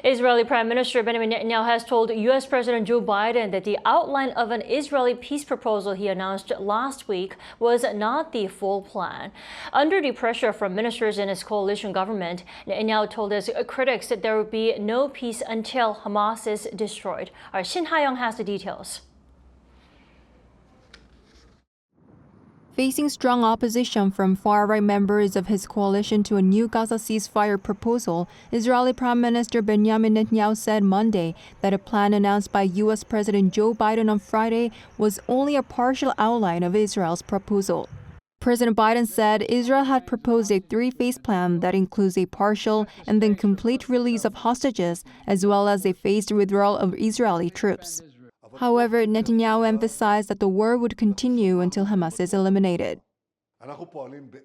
Israeli Prime Minister Benjamin Netanyahu has told U.S. President Joe Biden that the outline of an Israeli peace proposal he announced last week was not the full plan. Under the pressure from ministers in his coalition government, Netanyahu told his critics that there would be no peace until Hamas is destroyed. Our Shin Ha-young has the details. Facing strong opposition from far-right members of his coalition to a new Gaza ceasefire proposal, Israeli Prime Minister Benjamin Netanyahu said Monday that a plan announced by U.S. President Joe Biden on Friday was only a partial outline of Israel's proposal. President Biden said Israel had proposed a three-phase plan that includes a partial and then complete release of hostages, as well as a phased withdrawal of Israeli troops. However, Netanyahu emphasized that the war would continue until Hamas is eliminated.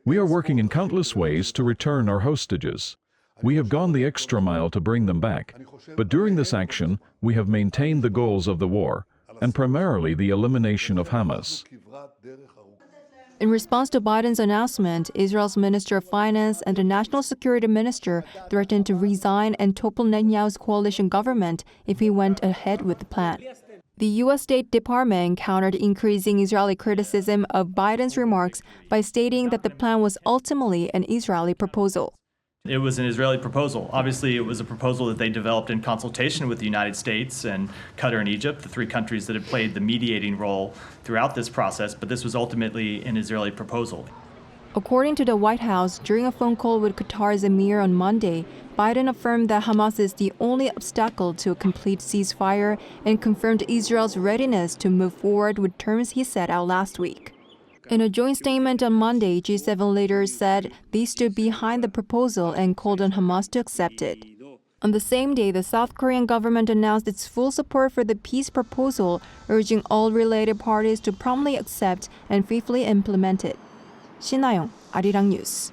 We are working in countless ways to return our hostages. We have gone the extra mile to bring them back. But during this action, we have maintained the goals of the war, and primarily the elimination of Hamas. In response to Biden's announcement, Israel's Minister of Finance and the National Security Minister threatened to resign and topple Netanyahu's coalition government if he went ahead with the plan. The U.S. State Department countered increasing Israeli criticism of Biden's remarks by stating that the plan was ultimately an Israeli proposal. It was an Israeli proposal. Obviously, it was a proposal that they developed in consultation with the United States and Qatar and Egypt, the three countries that have played the mediating role throughout this process, but this was ultimately an Israeli proposal. According to the White House, during a phone call with Qatar's emir on Monday, Biden affirmed that Hamas is the only obstacle to a complete ceasefire and confirmed Israel's readiness to move forward with terms he set out last week. In a joint statement on Monday, G7 leaders said they stood behind the proposal and called on Hamas to accept it. On the same day, the South Korean government announced its full support for the peace proposal, urging all related parties to promptly accept and faithfully implement it. Shin Ha-young, 아리랑뉴스.